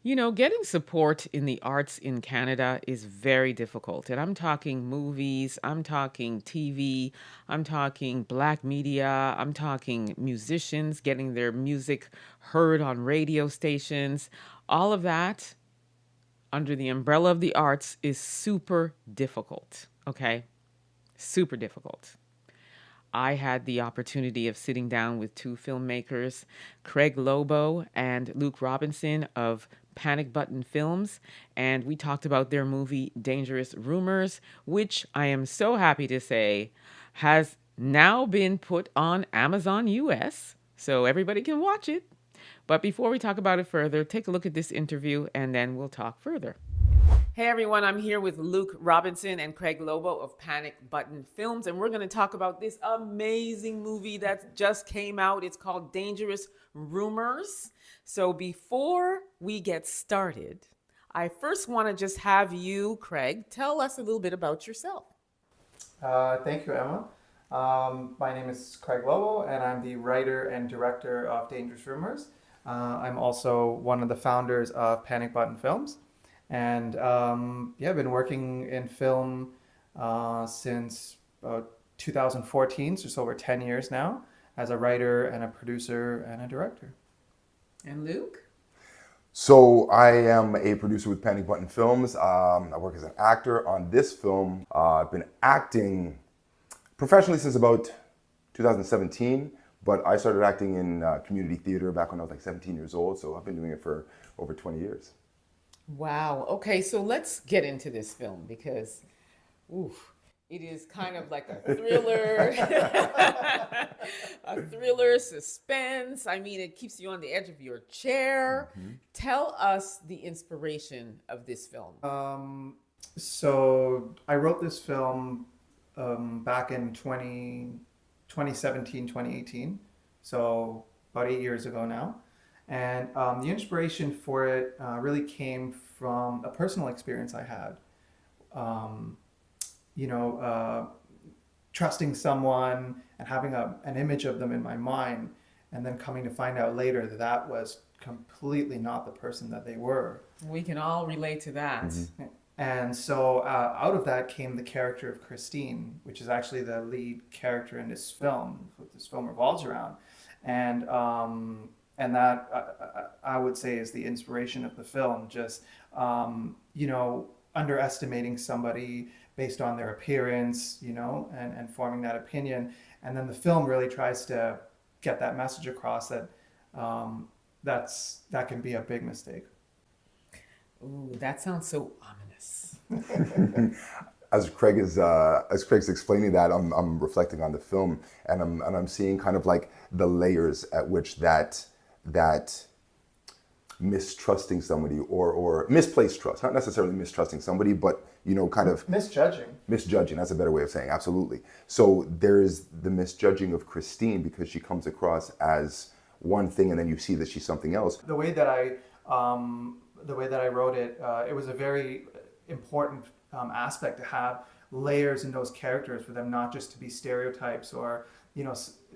Getting support in the arts in Canada is very difficult. And I'm talking movies, I'm talking TV, I'm talking black media, I'm talking musicians getting their music heard on radio stations. All of that under the umbrella of the arts is super difficult. Okay? Super difficult. I had the opportunity of sitting down with two filmmakers, Craig Lobo and Luke Robinson of Panic Button Films, and we talked about their movie Dangerous Rumors, which I am so happy to say has now been put on Amazon US, so everybody can watch it. But before we talk about it further, take a look at this interview and then we'll talk further. Hey everyone, I'm here with Luke Robinson and Craig Lobo of Panic Button Films, and we're going to talk about this amazing movie that just came out. It's called Dangerous Rumors. So before we get started, I first want to just have you, Craig, tell us a little bit about yourself. Thank you, Emma. My name is Craig Lobo, and I'm the writer and director of Dangerous Rumors. I'm also one of the founders of Panic Button Films. And I've been working in film since 2014, so just over 10 years now, as a writer and a producer and a director. And Luke? So I am a producer with Panic Button Films. I work as an actor on this film. I've been acting professionally since about 2017, but I started acting in community theater back when I was like 17 years old, so I've been doing it for over 20 years. Wow. Okay, so let's get into this film because, it is kind of like a thriller, a thriller, suspense. I mean, it keeps you on the edge of your chair. Mm-hmm. Tell us the inspiration of this film. So I wrote this film back in 2017, 2018. So about 8 years ago now. And the inspiration for it really came from a personal experience I had. Trusting someone and having an image of them in my mind, and then coming to find out later that that was completely not the person that they were. We can all relate to that. Mm-hmm. And so out of that came the character of Christine, which is actually the lead character in this film, what this film revolves around. And that I would say is the inspiration of the film. Just underestimating somebody based on their appearance, and forming that opinion. And then the film really tries to get that message across that that can be a big mistake. Ooh, that sounds so ominous. As Craig's explaining that, I'm reflecting on the film, and I'm seeing kind of like the layers at which that mistrusting somebody or misplaced trust, not necessarily mistrusting somebody, but kind of misjudging, that's a better way of saying, absolutely. So there's the misjudging of Christine because she comes across as one thing and then you see that she's something else. The way that I wrote it, it was a very important aspect to have layers in those characters for them not just to be stereotypes or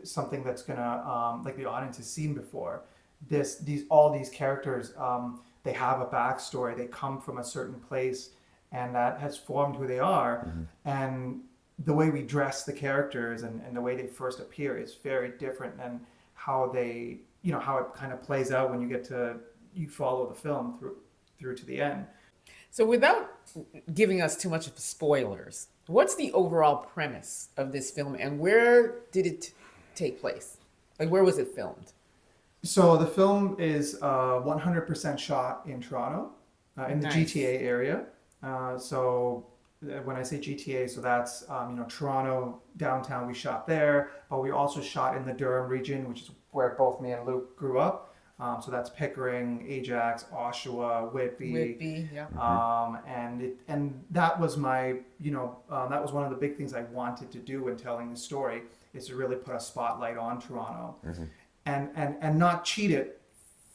something that's gonna like the audience has seen before. All these characters, they have a backstory. They come from a certain place, and that has formed who they are. Mm-hmm. And the way we dress the characters and the way they first appear is very different than how they, how it kind of plays out when you follow the film through to the end. So without giving us too much of spoilers, what's the overall premise of this film and where did it take place? Like, where was it filmed? So the film is 100% shot in Toronto, in the GTA area. So when I say GTA, so that's Toronto downtown. We shot there, but we also shot in the Durham region, which is where both me and Luke grew up. So that's Pickering, Ajax, Oshawa, Whitby. Yeah. And that was my that was one of the big things I wanted to do when telling the story, is to really put a spotlight on Toronto. Mm-hmm. And not cheat it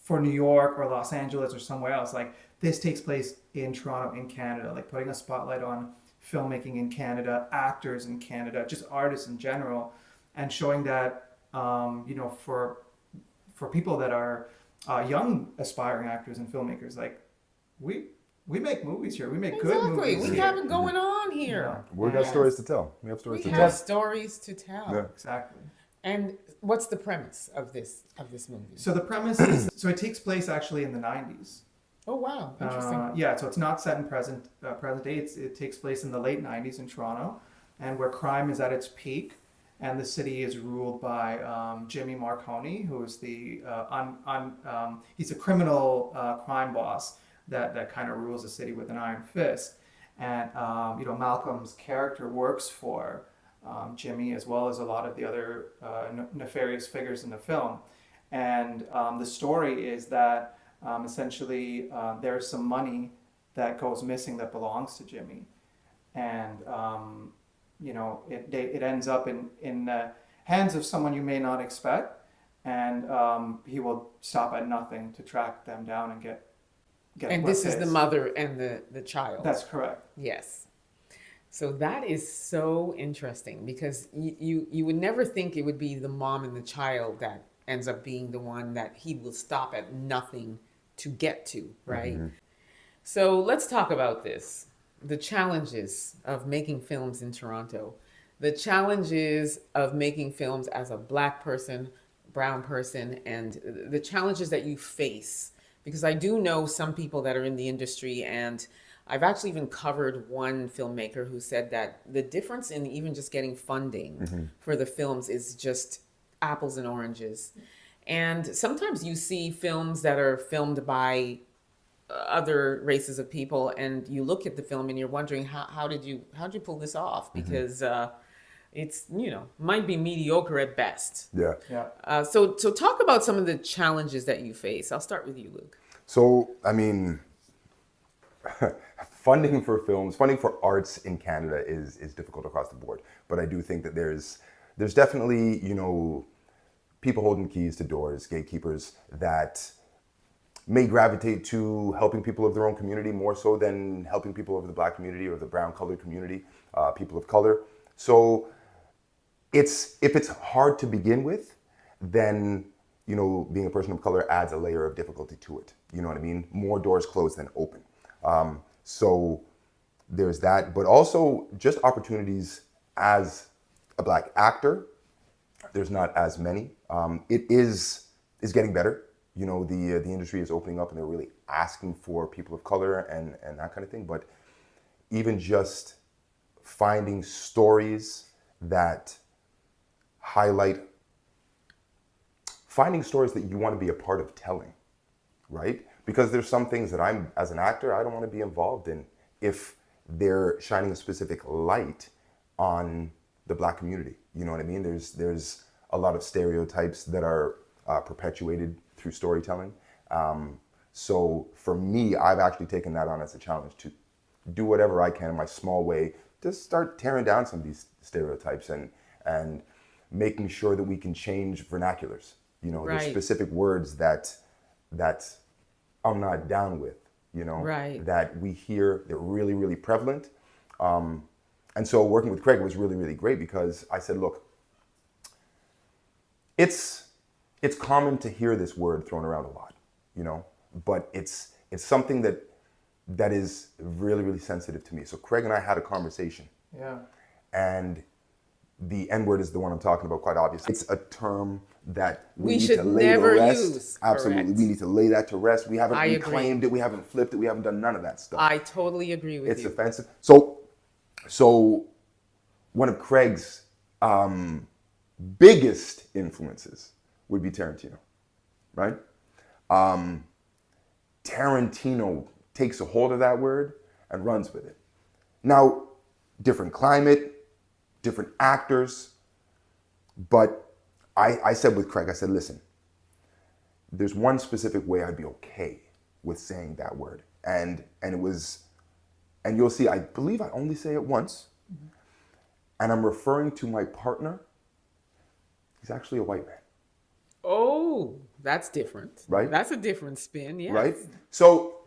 for New York or Los Angeles or somewhere else. Like, this takes place in Toronto, in Canada, like putting a spotlight on filmmaking in Canada, actors in Canada, just artists in general, and showing that, for people that are, young aspiring actors and filmmakers. Like we make movies here. We make good Exactly. movies We here. have it going on here. We've got Yes. stories to tell. We have stories We to have tell. stories to tell. Yeah. Exactly. And what's the premise of this movie? So the premise is so it takes place actually in the 90s. Oh wow, interesting. Yeah, so it's not set in present day. It takes place in the late 90s in Toronto, and where crime is at its peak, and the city is ruled by Jimmy Marconi, who is the he's a criminal crime boss that kind of rules the city with an iron fist. And Malcolm's character works for Jimmy, as well as a lot of the other nefarious figures in the film. And the story is that essentially there's some money that goes missing that belongs to Jimmy, and it ends up in the hands of someone you may not expect, and he will stop at nothing to track them down and get. And this is the mother and the child. That's correct. Yes. So that is so interesting, because you would never think it would be the mom and the child that ends up being the one that he will stop at nothing to get to, right? Mm-hmm. So let's talk about this. The challenges of making films in Toronto, the challenges of making films as a Black person, brown person, and the challenges that you face. Because I do know some people that are in the industry, and I've actually even covered one filmmaker who said that the difference in even just getting funding for the films is just apples and oranges. And sometimes you see films that are filmed by other races of people, and you look at the film and you're wondering how'd you pull this off, because it's might be mediocre at best. Yeah. So talk about some of the challenges that you face. I'll start with you, Luke. So I mean, funding for films, funding for arts in Canada is difficult across the board. But I do think that there's definitely people holding keys to doors, gatekeepers that may gravitate to helping people of their own community more so than helping people of the Black community or the brown colored community, people of color. So if it's hard to begin with, then being a person of color adds a layer of difficulty to it. You know what I mean? More doors closed than open. So there's that, but also just opportunities as a Black actor. There's not as many. It is getting better. The industry is opening up, and they're really asking for people of color and that kind of thing. But even just finding stories that finding stories that you want to be a part of telling, right? Because there's some things that as an actor, I don't want to be involved in if they're shining a specific light on the Black community. You know what I mean? There's a lot of stereotypes that are perpetuated through storytelling. So for me, I've actually taken that on as a challenge to do whatever I can in my small way to start tearing down some of these stereotypes and making sure that we can change vernaculars. Right. There's specific words that I'm not down with, right. that we hear, they're really, really prevalent. And so working with Craig was really, really great, because I said, look, it's common to hear this word thrown around a lot, but it's something that is really, really sensitive to me. So Craig and I had a conversation. Yeah. And the N-word is the one I'm talking about, quite obviously. It's a term that we need should to lay never to rest. use. Absolutely. Correct. We need to lay that to rest. We haven't I reclaimed agree. it. We haven't flipped it. We haven't done none of that stuff. I totally agree with It's you. offensive. So one of Craig's biggest influences would be Tarantino, right? Tarantino takes a hold of that word and runs with it. Now, different climate, different actors, but I said with Craig, I said, listen, there's one specific way I'd be okay with saying that word. And it was, and you'll see, I believe I only say it once, and I'm referring to my partner. He's actually a white man. Oh, that's different. Right? That's a different spin, yes. Right? So,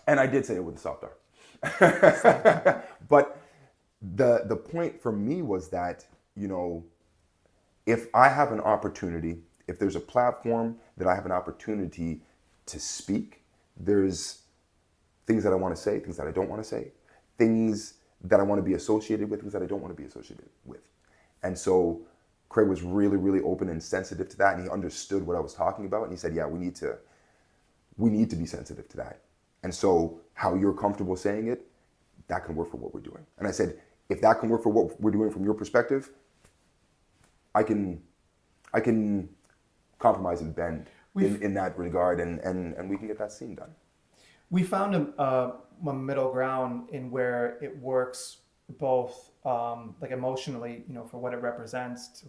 and I did say it with a soft R. But the point for me was that, if I have an opportunity, if there's a platform that I have an opportunity to speak. There's things that I want to say, things that I don't want to say, things that I want to be associated with, things that I don't want to be associated with. And so Craig was really, really open and sensitive to that, and he understood what I was talking about, and he said, yeah, we need to be sensitive to that. And so how you're comfortable saying it, that can work for what we're doing. And I said, if that can work for what we're doing from your perspective, I can compromise and bend in that regard, and we can get that scene done. We found a middle ground in where it works both like emotionally, for what it represents,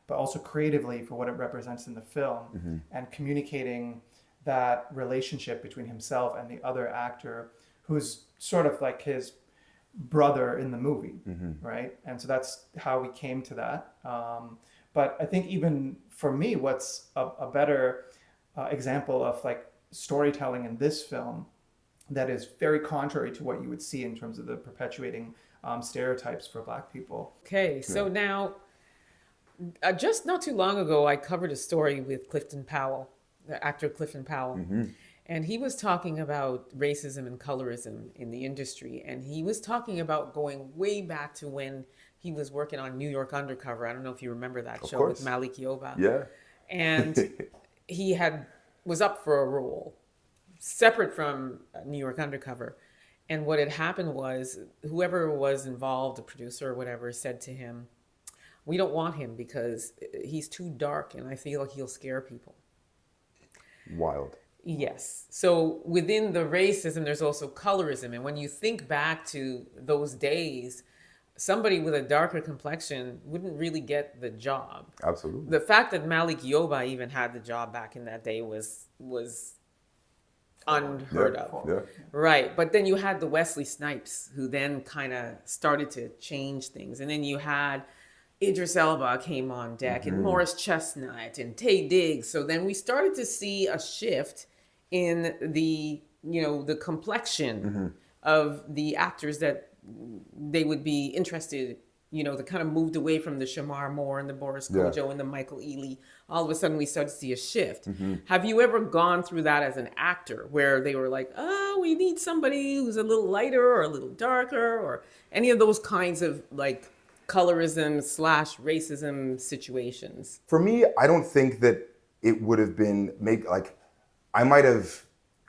but also creatively for what it represents in the film, and communicating that relationship between himself and the other actor, who's sort of like his brother in the movie, right? And so that's how we came to that. But I think even for me, what's a better example of like storytelling in this film that is very contrary to what you would see in terms of the perpetuating stereotypes for Black people. Okay, so now, just not too long ago, I covered a story with Clifton Powell, the actor Clifton Powell. And he was talking about racism and colorism in the industry. And he was talking about going way back to when he was working on New York Undercover. I don't know if you remember that show with Malik Yoba. Yeah. And he was up for a role separate from New York Undercover. And what had happened was whoever was involved, the producer or whatever, said to him, we don't want him because he's too dark and I feel like he'll scare people. Wild. Yes. So within the racism, there's also colorism. And when you think back to those days, somebody with a darker complexion wouldn't really get the job. Absolutely. The fact that Malik Yoba even had the job back in that day was unheard of. Yeah. Right. But then you had the Wesley Snipes, who then kind of started to change things. And then you had Idris Elba came on deck, and Morris Chestnut and Taye Diggs. So then we started to see a shift in the complexion of the actors that they would be interested. They kind of moved away from the Shamar Moore and the Boris Kojo and the Michael Ealy. All of a sudden, we started to see a shift. Have you ever gone through that as an actor, where they were like, "Oh, we need somebody who's a little lighter or a little darker," or any of those kinds of like colorism / racism situations? For me, I don't think that it would have been I might have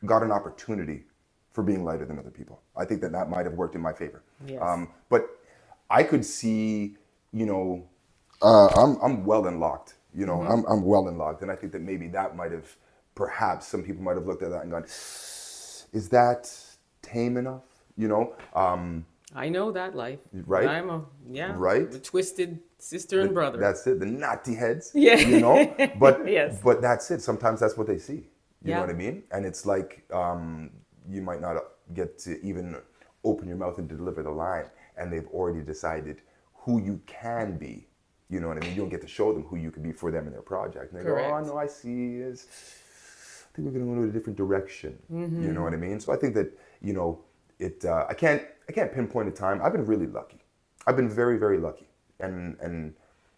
got an opportunity for being lighter than other people. I think that might have worked in my favor. Yes. But I could see, I'm well and locked. I'm well and locked, and I think that maybe that might have, perhaps some people might have looked at that and gone, "Is that tame enough?" I know that life. Right? I'm Right? the twisted sister and brother. That's it. The naughty heads. Yeah. But Yes. but that's it. Sometimes that's what they see. You know Yeah. what I mean? And it's like you might not get to even open your mouth and deliver the line, and they've already decided who you can be. You know what I mean? You don't get to show them who you can be for them in their project. And they Correct. go, "Oh no, I see. I think we're going to go in a different direction." You know what I mean? So I think that I can't pinpoint a time. I've been really lucky. I've been very, very lucky, and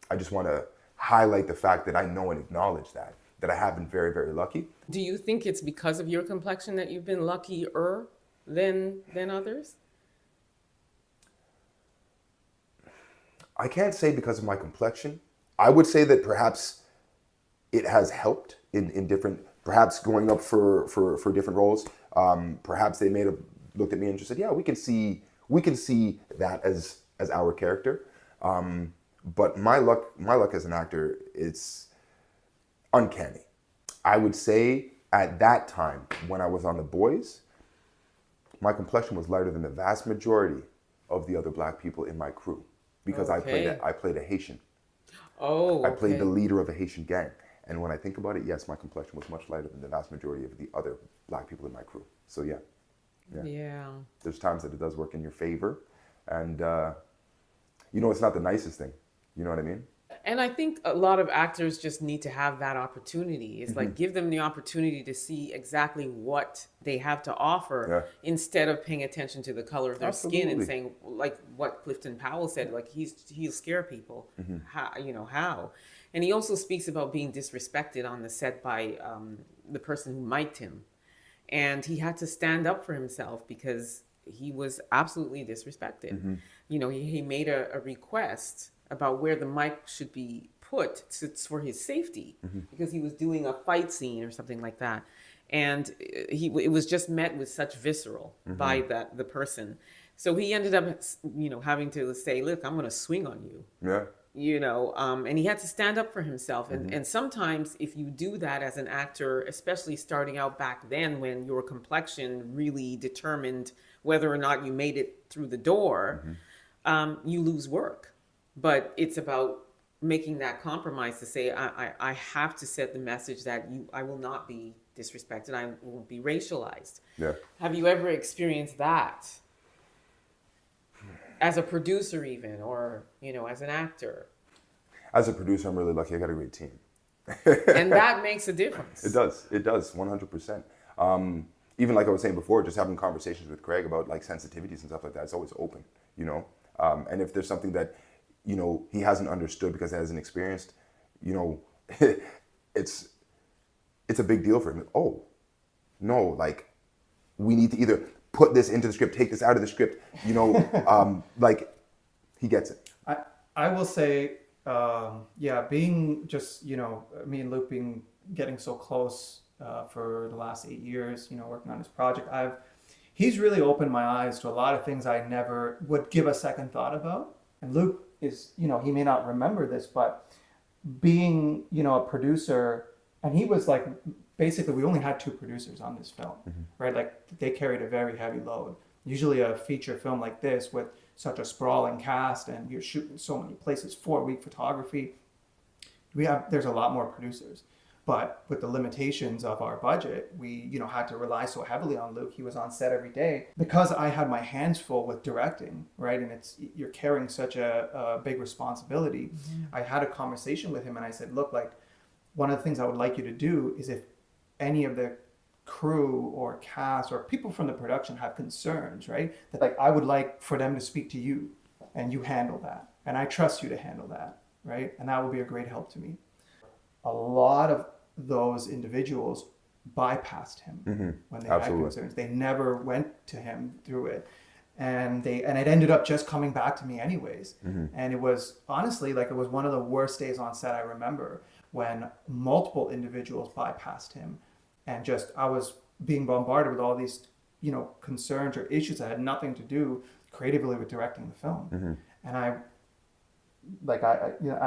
I just want to highlight the fact that I know and acknowledge that I have been very, very lucky. Do you think it's because of your complexion that you've been luckier than others? I can't say because of my complexion. I would say that perhaps it has helped in different, perhaps going up for different roles. Perhaps they may have looked at me and just said, "Yeah, we can see that as our character." But my luck as an actor, it's uncanny. I would say at that time when I was on The Boys, my complexion was lighter than the vast majority of the other Black people in my crew, because I played a Haitian. Oh, I played the leader of a Haitian gang. And when I think about it, yes, my complexion was much lighter than the vast majority of the other Black people in my crew. So yeah. There's times that it does work in your favor. And, it's not the nicest thing. You know what I mean? And I think a lot of actors just need to have that opportunity. It's like, give them the opportunity to see exactly what they have to offer instead of paying attention to the color of their skin and saying, like what Clifton Powell said, like he'll scare people. How? And he also speaks about being disrespected on the set by the person who mic'd him. And he had to stand up for himself because he was absolutely disrespected. You know, he made a request about where the mic should be put for his safety because he was doing a fight scene or something like that. And it was just met with such visceral by the person. So he ended up, you know, having to say, look, I'm going to swing on you. Yeah. You know, and he had to stand up for himself. And sometimes if you do that as an actor, especially starting out back then when your complexion really determined whether or not you made it through the door, you lose work. But it's about making that compromise to say, I have to set the message that I will not be disrespected. I won't be racialized. Yeah. Have you ever experienced that? As a producer even, or, you know, as an actor? As a producer, I'm really lucky. I got a great team. And that makes a difference. It does, 100%. Even like I was saying before, just having conversations with Craig about like sensitivities and stuff like that, it's always open, you know? And if there's something that, you know, he hasn't understood because he hasn't experienced, you know, it's a big deal for him. Oh, no, like, we need to either put this into the script, take this out of the script, you know, like, he gets it. I will say, yeah, being just, you know, me and Luke getting so close for the last 8 years, you know, working on this project, he's really opened my eyes to a lot of things I never would give a second thought about. And Luke is, you know, he may not remember this, but being, you know, a producer, and he was like, basically, we only had 2 producers on this film, right? Like, they carried a very heavy load. Usually a feature film like this with such a sprawling cast and you're shooting so many places, 4-week photography, there's a lot more producers. But with the limitations of our budget, we, you know, had to rely so heavily on Luke. He was on set every day because I had my hands full with directing, right? And you're carrying such a big responsibility. I had a conversation with him and I said, look, like, one of the things I would like you to do is if any of the crew or cast or people from the production have concerns, right? That, like, I would like for them to speak to you and you handle that. And I trust you to handle that, right? And that would be a great help to me. A lot of those individuals bypassed him when they had concerns. They never went to him through it. And it ended up just coming back to me anyways. And it was honestly, like, it was one of the worst days on set I remember when multiple individuals bypassed him. And just, I was being bombarded with all these, you know, concerns or issues that had nothing to do creatively with directing the film. And I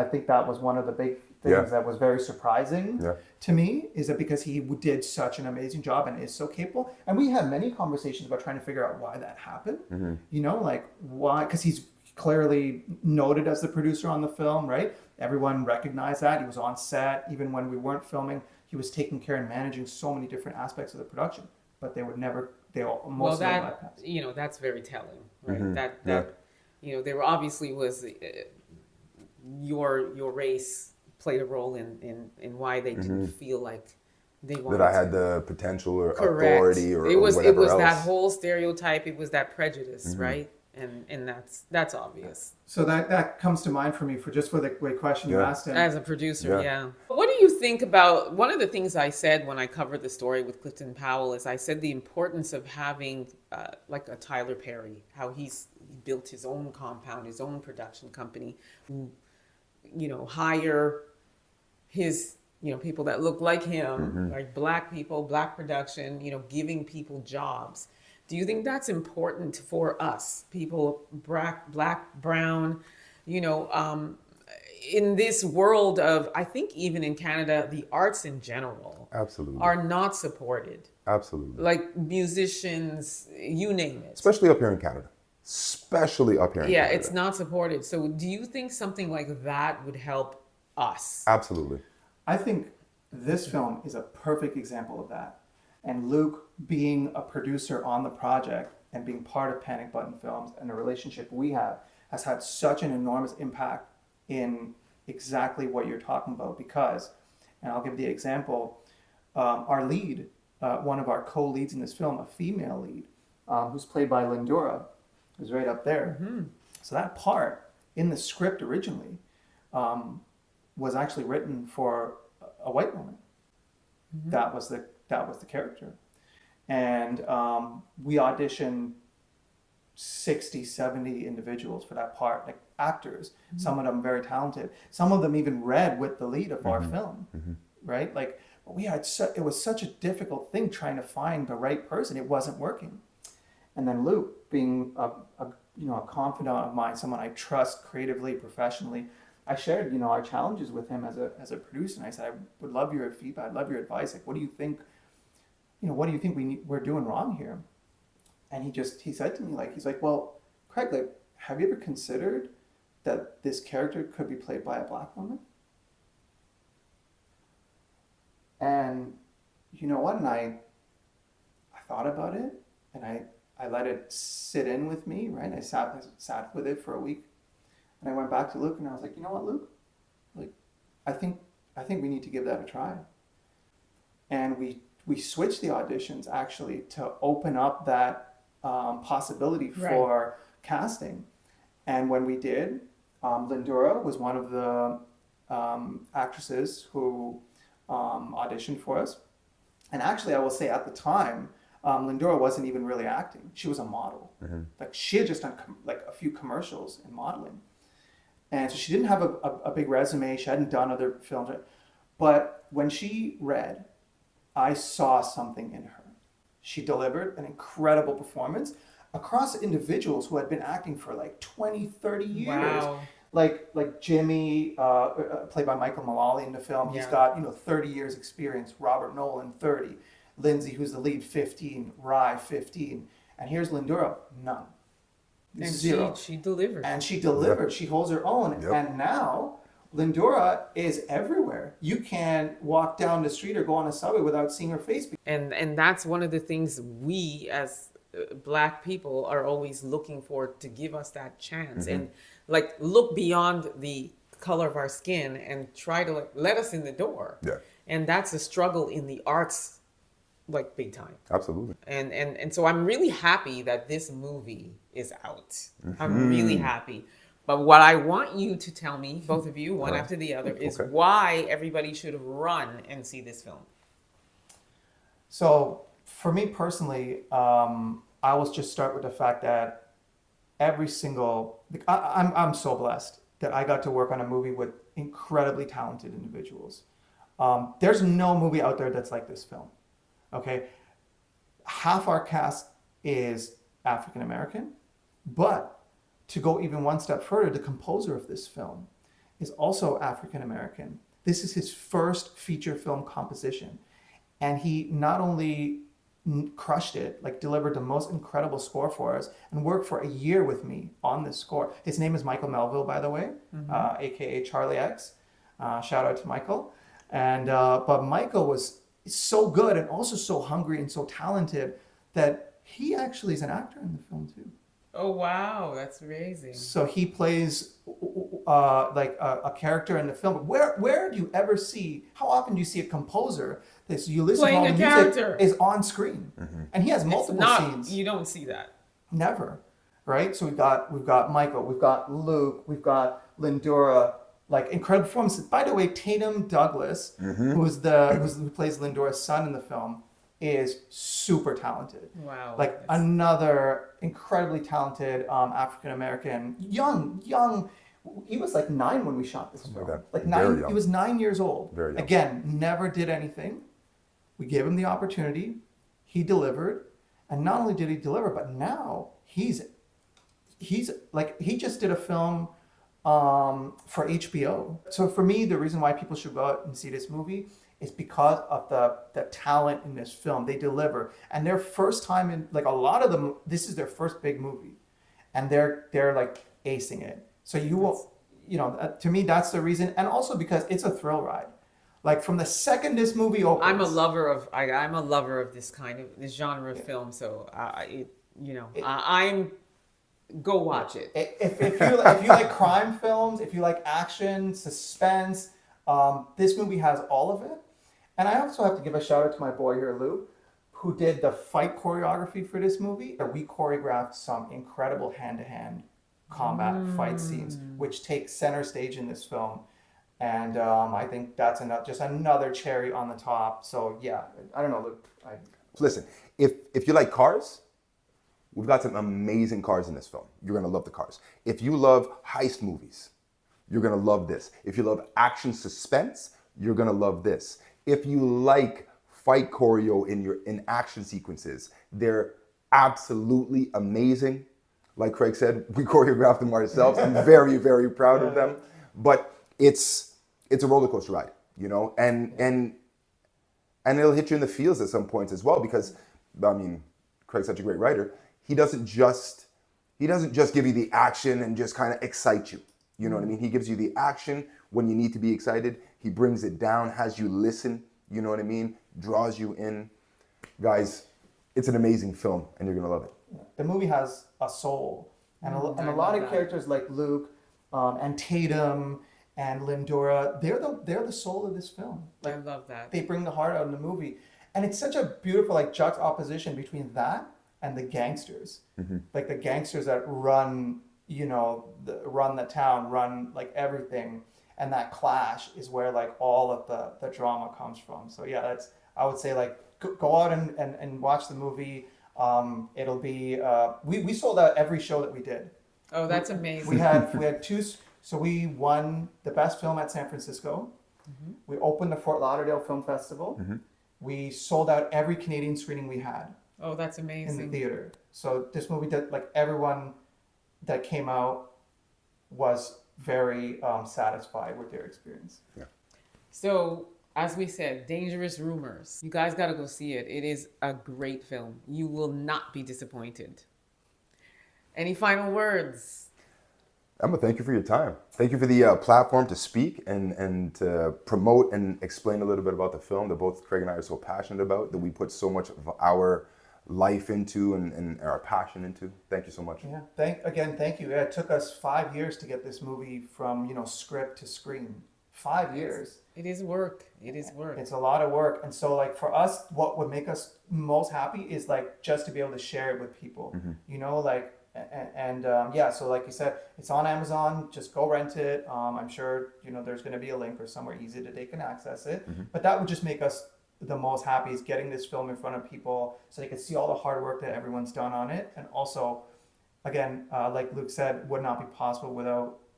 think that was one of the big things that was very surprising to me, is that because he did such an amazing job and is so capable. And we had many conversations about trying to figure out why that happened. You know, like, why? Because he's clearly noted as the producer on the film, right? Everyone recognized that. He was on set even when we weren't filming. He was taking care and managing so many different aspects of the production, but most of them bypassed. You know, that's very telling, right? That you know, there obviously was your race played a role in why they didn't feel like they wanted that I had the potential or Correct. Authority or it was whatever it was else. that whole stereotype. It was that prejudice, right? And that's obvious. So that comes to mind for me for the great question you asked him. As a producer, What do you think about, one of the things I said when I covered the story with Clifton Powell is I said the importance of having like a Tyler Perry, how he built his own compound, his own production company, you know, hire his, you know, people that look like him, like Black people, Black production, you know, giving people jobs. Do you think that's important for us, people, Black, Brown, you know, in this world of, I think even in Canada, the arts in general are not supported. Absolutely. Like musicians, you name it. Especially up here in Canada. Yeah, it's not supported. So do you think something like that would help us? Absolutely. I think this film is a perfect example of that. And Luke, being a producer on the project and being part of Panic Button Films and the relationship we have, has had such an enormous impact in exactly what you're talking about. Because, and I'll give the example, our lead, one of our co-leads in this film, a female lead, who's played by Lindura, who's right up there. So that part in the script originally, was actually written for a white woman. That was the character, and we auditioned 60, 70 individuals for that part, like actors. Some of them very talented. Some of them even read with the lead of our film, right? Like, we had it was such a difficult thing trying to find the right person. It wasn't working. And then Luke, being a confidant of mine, someone I trust creatively, professionally, I shared our challenges with him as a producer, and I said, I would love your feedback, I'd love your advice. Like, what do you think? What do you think we're doing wrong here? And he said to me, like, he's like, well, Craig, like, have you ever considered that this character could be played by a black woman? And you know what? And I thought about it, and I let it sit in with me, right? I sat with it for a week, and I went back to Luke, and I was like, you know what, Luke? Like, I think we need to give that a try. And we switched the auditions actually to open up that possibility for casting. And when we did, Lindura was one of the actresses who auditioned for us. And actually, I will say at the time, Lindura wasn't even really acting. She was a model. Like, she had just done like a few commercials in modeling. And so she didn't have a big resume. She hadn't done other films. But when she read, I saw something in her. She delivered an incredible performance across individuals who had been acting for like 20, 30 years. Wow. Like Jimmy, played by Michael Mullally in the film. He's got 30 years experience. Robert Nolan, 30. Lindsay, who's the lead, 15. Rye, 15. And here's Lindura, none. And Zero. She delivered. And she delivered. She holds her own. Yep. And now Lindura is everywhere. You can walk down the street or go on a subway without seeing her face. And that's one of the things we as Black people are always looking for, to give us that chance and like look beyond the color of our skin and try to like let us in the door. Yeah. And that's a struggle in the arts, like, big time. Absolutely. And so I'm really happy that this movie is out. I'm really happy. But what I want you to tell me, both of you, one after the other, is why everybody should run and see this film. So for me personally, I will just start with the fact that I'm so blessed that I got to work on a movie with incredibly talented individuals. There's no movie out there that's like this film. Okay, half our cast is African American, but to go even one step further, the composer of this film is also African American. This is his first feature film composition, and he not only crushed it, like delivered the most incredible score for us, and worked for a year with me on this score. His name is Michael Melville, by the way, aka Charlie X. Shout out to Michael. And but Michael was so good and also so hungry and so talented that he actually is an actor in the film too. Oh, wow. That's amazing. So he plays like a character in the film. Where do you ever see, how often do you see a composer that you listen Playing to all a the music character is on screen? And he has multiple scenes. You don't see that. Never, right? So we've got Michael, we've got Luke, we've got Lindura, like incredible performances. By the way, Tatum Douglas, who plays Lindura's son in the film, is super talented. Wow. Like another incredibly talented African American, young. He was like 9 when we shot this film. Like 9. He was 9 years old. Very young. Again, never did anything. We gave him the opportunity. He delivered, and not only did he deliver, but now he's like, he just did a film for HBO. So for me, the reason why people should go out and see this movie is because of the talent in this film. They deliver, and their first time in, like, a lot of them, this is their first big movie, and they're like acing it. So you will, to me, that's the reason, and also because it's a thrill ride. Like, from the second this movie opens, I'm a lover of this genre of film. So I'm go watch it. If you like crime films, if you like action, suspense, this movie has all of it. And I also have to give a shout out to my boy here, Lou, who did the fight choreography for this movie. We choreographed some incredible hand-to-hand combat fight scenes, which take center stage in this film. And I think that's just another cherry on the top. So yeah, I don't know. Look, Listen, if you like cars, we've got some amazing cars in this film. You're gonna love the cars. If you love heist movies, you're gonna love this. If you love action suspense, you're gonna love this. If you like fight choreo in action sequences, they're absolutely amazing. Like Craig said, we choreographed them ourselves. I'm very, very proud of them. But it's a roller coaster ride, you know, and it'll hit you in the feels at some points as well, because I mean, Craig's such a great writer. He doesn't just give you the action and just kind of excite you. You know what I mean? He gives you the action when you need to be excited. He brings it down, has you listen. You know what I mean? Draws you in. Guys, it's an amazing film, and you're gonna love it. the movie has a soul, and a lot of characters like Luke, and Tatum and Lindora, they're the soul of this film. Like, I love that. they bring the heart out in the movie, and it's such a beautiful like juxtaposition between that and the gangsters, like the gangsters that run, run the town, run like everything, and that clash is where like all of the drama comes from. So yeah, I would say like go out and watch the movie. It'll be we sold out every show that we did. Oh, that's amazing. We had two. So we won the best film at San Francisco. We opened the Fort Lauderdale Film Festival. We sold out every Canadian screening we had Oh, that's in the amazing. theater. So this movie did, like, everyone that came out was very satisfied with their experience. So, as we said, Dangerous Rumors. You guys got to go see it. It is a great film. You will not be disappointed. Any final words? Emma, thank you for your time. Thank you for the platform to speak and to promote and explain a little bit about the film that both Craig and I are so passionate about, that we put so much of our life into and our passion into. Thank you so much. Yeah. Thank you. It took us 5 years to get this movie from script to screen. 5 years. It is work. It is work. It's a lot of work. And so, like, for us, what would make us most happy is like just to be able to share it with people. Yeah, so like you said, it's on Amazon. Just go rent it. I'm sure there's going to be a link or somewhere easy that they can access it. But that would just make us the most happy, is getting this film in front of people so they can see all the hard work that everyone's done on it. And also, again, like Luke said, would not be possible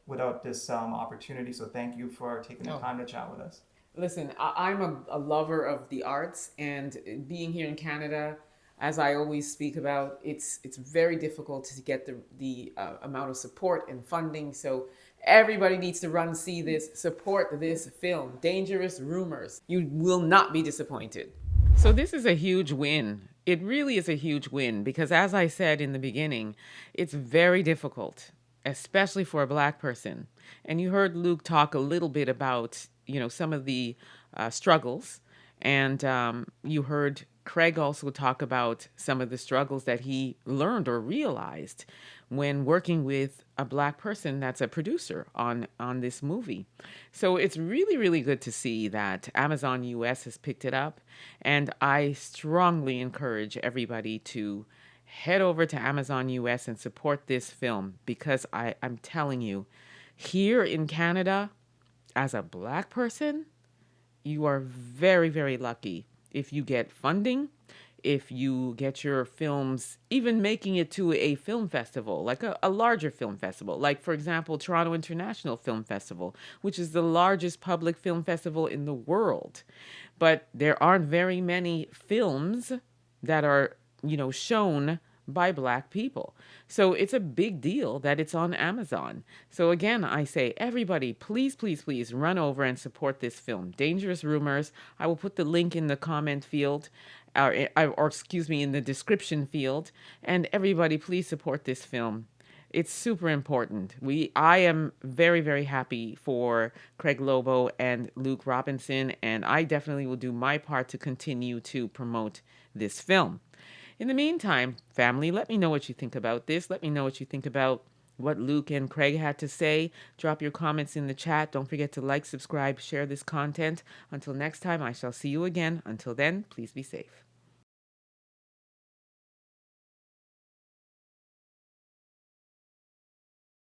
without this opportunity. So thank you for taking the time to chat with us. Listen, I'm a lover of the arts, and being here in Canada, as I always speak about, it's very difficult to get the amount of support and funding. So everybody needs to run, see this, support this film, Dangerous Rumors. You will not be disappointed. So this is a huge win. It really is a huge win, because as I said in the beginning, it's very difficult, especially for a Black person. And you heard Luke talk a little bit about, some of the struggles. And you heard Craig also talk about some of the struggles that he learned or realized when working with a Black person that's a producer on this movie. So it's really, really good to see that Amazon US has picked it up. And I strongly encourage everybody to head over to Amazon US and support this film, because I'm telling you, here in Canada, as a Black person, you are very, very lucky if you get funding, if you get your films even making it to a film festival, like a larger film festival, like, for example, Toronto International Film Festival, which is the largest public film festival in the world. But there aren't very many films that are, shown by Black people. So it's a big deal that it's on Amazon. So again, I say, everybody, please, please, please run over and support this film, Dangerous Rumors. I will put the link in the comment field, or excuse me, in the description field. And everybody, please support this film. It's super important. I am very, very happy for Craig Lobo and Luke Robinson, and I definitely will do my part to continue to promote this film. In the meantime, family, let me know what you think about this. Let me know what you think about what Luke and Craig had to say. Drop your comments in the chat. Don't forget to like, subscribe, share this content. Until next time, I shall see you again. Until then, please be safe.